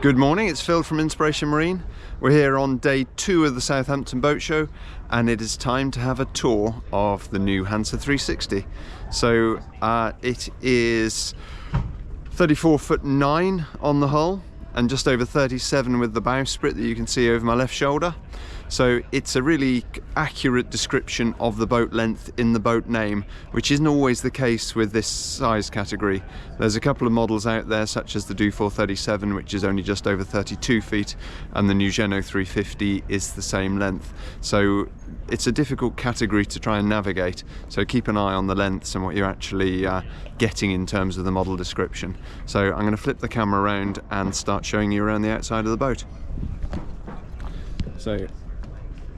Good morning, it's Phil from Inspiration Marine. We're here on day 2 of the Southampton Boat Show, and it is time to have a tour of the new Hanse 360. So it is 34'9" on the hull and just over 37 with the bowsprit that you can see over my left shoulder. So it's a really accurate description of the boat length in the boat name, which isn't always the case with this size category. There's a couple of models out there, such as the Dufour 37, which is only just over 32 feet, and the new Geno 350 is the same length. So it's a difficult category to try and navigate, so keep an eye on the lengths and what you're actually getting in terms of the model description. So I'm going to flip the camera around and start showing you around the outside of the boat. So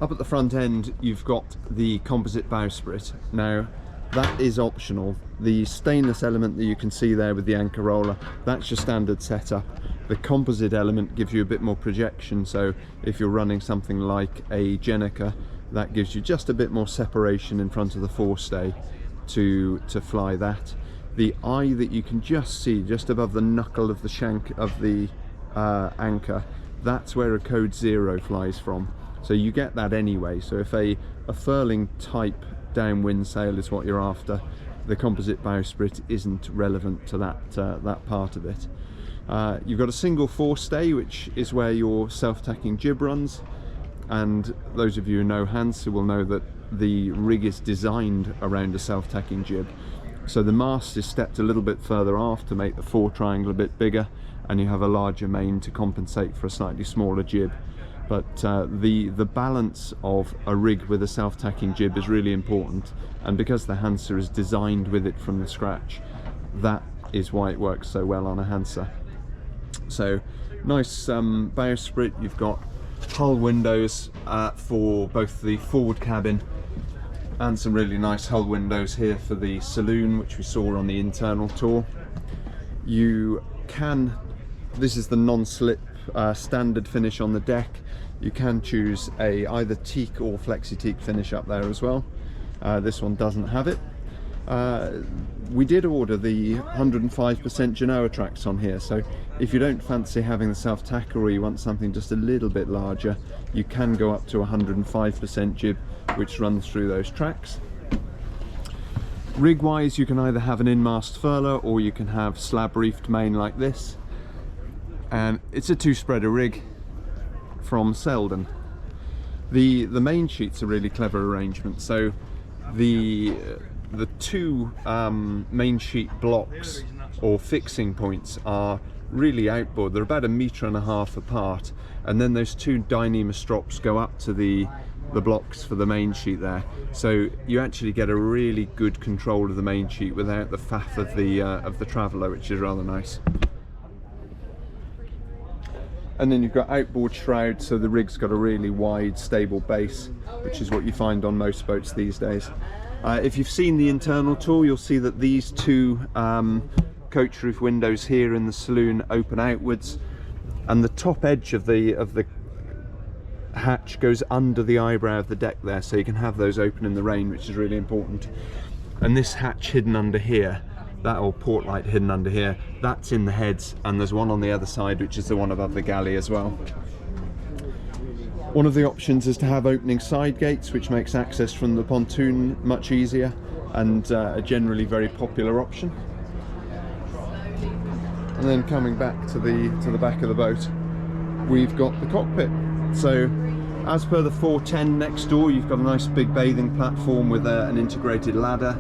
up at the front end, you've got the composite bowsprit. Now, that is optional. The stainless element that you can see there with the anchor roller, that's your standard setup. The composite element gives you a bit more projection, so if you're running something like a Jenica, that gives you just a bit more separation in front of the forestay to fly that. The eye that you can just see just above the knuckle of the shank of the anchor, that's where a code 0 flies from. So you get that anyway. So if a furling type downwind sail is what you're after, the composite bowsprit isn't relevant to that part of it. You've got a single forestay, which is where your self-tacking jib runs, and those of you who know Hanse will know that the rig is designed around a self-tacking jib. So the mast is stepped a little bit further aft to make the fore triangle a bit bigger, and you have a larger main to compensate for a slightly smaller jib. But the balance of a rig with a self-tacking jib is really important, and because the Hanse is designed with it from the scratch, that is why it works so well on a Hanse. So nice bowsprit. You've got hull windows for both the forward cabin and some really nice hull windows here for the saloon, which we saw on the internal tour. This is the non-slip standard finish on the deck. You can choose either teak or flexi teak finish up there as well. This one doesn't have it. We did order the 105% Genoa tracks on here, so if you don't fancy having the self-tacker or you want something just a little bit larger, you can go up to 105% jib, which runs through those tracks. Rig wise, you can either have an in-mast furler or you can have slab reefed main like this, and it's a 2-spreader rig from Selden. The main sheet's a really clever arrangement. So the two main sheet blocks or fixing points are really outboard. They're about 1.5 meters apart, and then those two Dyneema strops go up to the blocks for the main sheet there. So you actually get a really good control of the main sheet without the faff of the Traveller, which is rather nice. And then you've got outboard shrouds, so the rig's got a really wide, stable base, which is what you find on most boats these days. If you've seen the internal tour, you'll see that these two coach roof windows here in the saloon open outwards, and the top edge of the hatch goes under the eyebrow of the deck there, so you can have those open in the rain, which is really important. And this hatch hidden under here, that old port light hidden under here, that's in the heads, and there's one on the other side, which is the one above the galley as well. One of the options is to have opening side gates, which makes access from the pontoon much easier, and a generally very popular option. And then coming back to the back of the boat, we've got the cockpit. So as per the 410 next door, you've got a nice big bathing platform with an integrated ladder.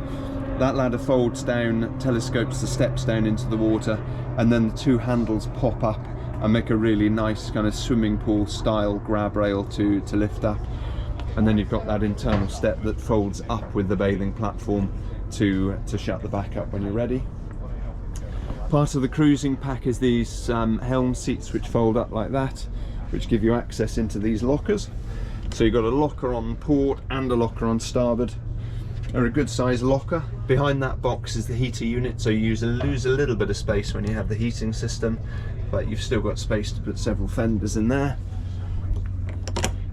That ladder folds down, telescopes the steps down into the water, and then the two handles pop up and make a really nice kind of swimming pool style grab rail to lift up. And then you've got that internal step that folds up with the bathing platform to shut the back up when you're ready. Part of the cruising pack is these helm seats, which fold up like that, which give you access into these lockers. So you've got a locker on port and a locker on starboard. They're a good size locker. Behind that box is the heater unit, so you lose a little bit of space when you have the heating system, but you've still got space to put several fenders in there.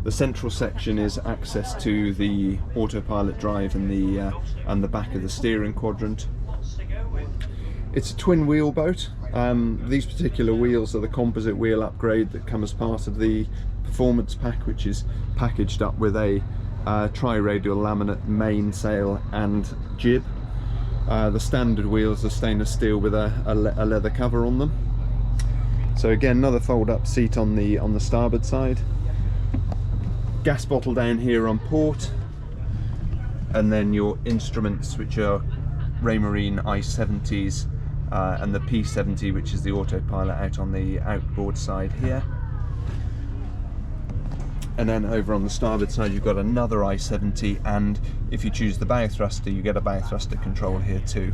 The central section is access to the autopilot drive and the back of the steering quadrant. It's a twin wheel boat, These particular wheels are the composite wheel upgrade that come as part of the performance pack, which is packaged up with a tri-radial laminate mainsail and jib. The standard wheels are stainless steel with a leather cover on them. So again, another fold-up seat on the starboard side. Gas bottle down here on port, and then your instruments, which are Raymarine i70s and the P70, which is the autopilot, out on the outboard side here. And then over on the starboard side you've got another i70, and if you choose the bow thruster you get a bow thruster control here too.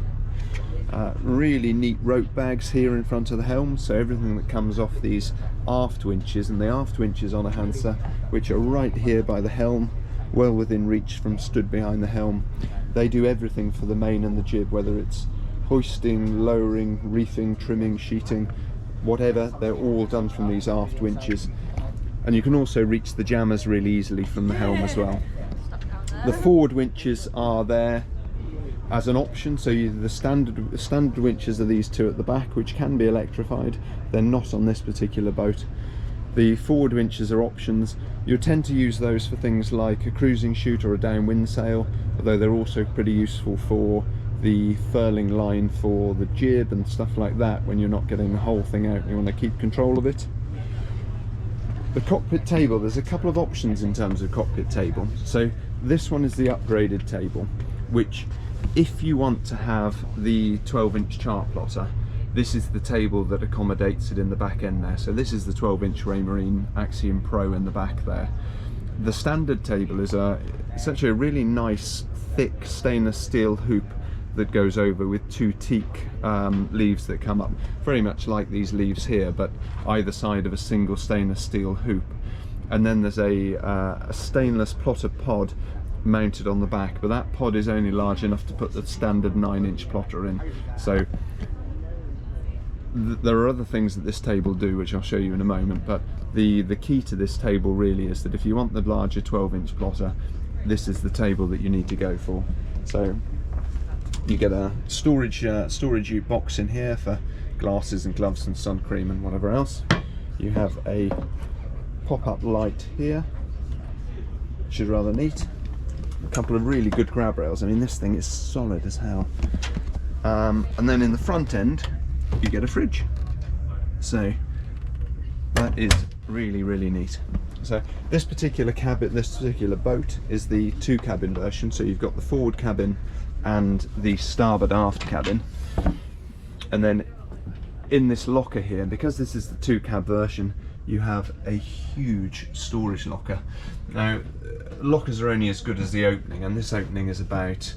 Really neat rope bags here in front of the helm, so everything that comes off these aft winches, and the aft winches on a Hanse, which are right here by the helm, well within reach from stood behind the helm, they do everything for the main and the jib, whether it's hoisting, lowering, reefing, trimming, sheeting, whatever, they're all done from these aft winches. And you can also reach the jammers really easily from the helm as well. The forward winches are there as an option, so the standard winches are these two at the back, which can be electrified. They're not on this particular boat. The forward winches are options. You tend to use those for things like a cruising chute or a downwind sail, although they're also pretty useful for the furling line for the jib and stuff like that when you're not getting the whole thing out and you want to keep control of it. The cockpit table, there's a couple of options in terms of cockpit table. So this one is the upgraded table, which if you want to have the 12-inch chart plotter, this is the table that accommodates it in the back end there. So this is the 12-inch Raymarine Axiom Pro in the back there. The standard table is essentially a really nice thick stainless steel hoop that goes over with two teak leaves that come up, very much like these leaves here, but either side of a single stainless steel hoop. And then there's a stainless plotter pod mounted on the back, but that pod is only large enough to put the standard 9-inch plotter in. So there are other things that this table do, which I'll show you in a moment, but the key to this table really is that if you want the larger 12-inch plotter, this is the table that you need to go for. So you get a storage ute box in here for glasses and gloves and sun cream and whatever else. You have a pop-up light here, which is rather neat. A couple of really good grab rails. I mean, this thing is solid as hell. And then in the front end you get a fridge, so that is really, really neat. So this particular cabin, this particular boat is the 2-cabin version, so you've got the forward cabin and the starboard aft cabin, and then in this locker here, because this is the 2-cab version, you have a huge storage locker. Now lockers are only as good as the opening, and this opening is about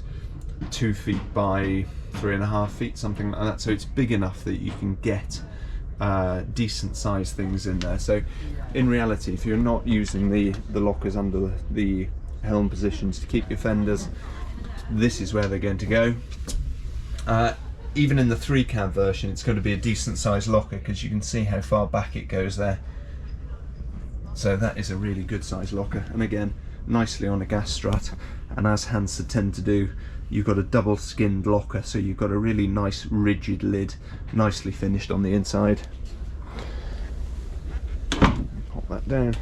2 feet by 3.5 feet, something like that, so it's big enough that you can get decent sized things in there. So in reality, if you're not using the lockers under the helm positions to keep your fenders, this is where they're going to go. Even in the 3-cab version, it's going to be a decent sized locker, because you can see how far back it goes there. So that is a really good sized locker, and again, nicely on a gas strut. And as Hanse tend to do, you've got a double skinned locker, so you've got a really nice rigid lid, nicely finished on the inside. Pop that down.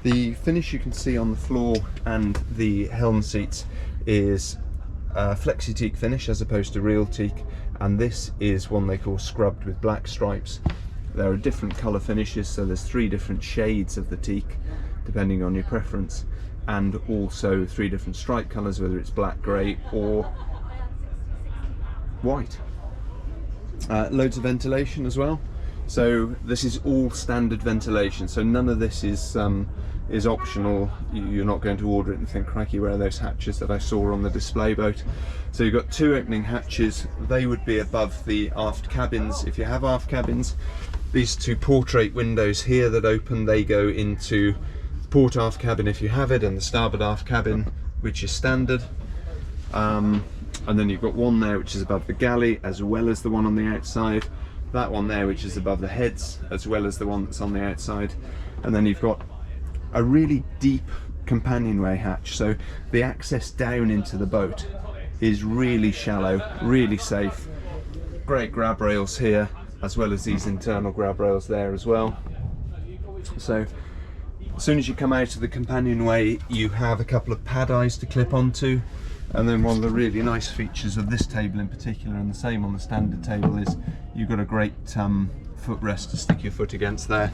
The finish you can see on the floor and the helm seats is flexi teak finish as opposed to real teak, and this is one they call scrubbed with black stripes. There are different colour finishes, so there's 3 different shades of the teak depending on your preference, and also 3 different stripe colours, whether it's black, grey or white. Loads of ventilation as well, so this is all standard ventilation, so none of this is optional. You're not going to order it and think, crikey, where are those hatches that I saw on the display boat? So you've got 2 opening hatches. They would be above the aft cabins if you have aft cabins. These 2 portrait windows here that open, they go into the port aft cabin if you have it, and the starboard aft cabin, which is standard. And then you've got one there which is above the galley, as well as the one on the outside. That one there which is above the heads, as well as the one that's on the outside. And then you've got a really deep companionway hatch, so the access down into the boat is really shallow, really safe. Great grab rails here, as well as these internal grab rails there as well. So as soon as you come out of the companionway, you have a couple of pad eyes to clip onto, and then one of the really nice features of this table in particular, and the same on the standard table, is you've got a great footrest to stick your foot against there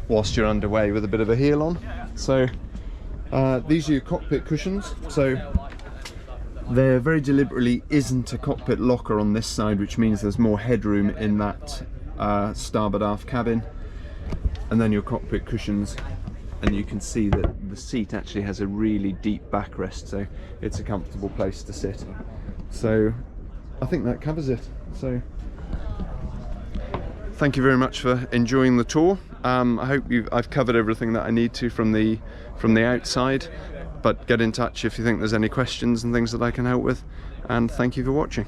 whilst you're underway with a bit of a heel on. So these are your cockpit cushions. So there very deliberately isn't a cockpit locker on this side, which means there's more headroom in that starboard aft cabin. And then your cockpit cushions, and you can see that the seat actually has a really deep backrest, so it's a comfortable place to sit. So I think that covers it. So thank you very much for enjoying the tour. I hope I've covered everything that I need to from the outside, but get in touch if you think there's any questions and things that I can help with, and thank you for watching.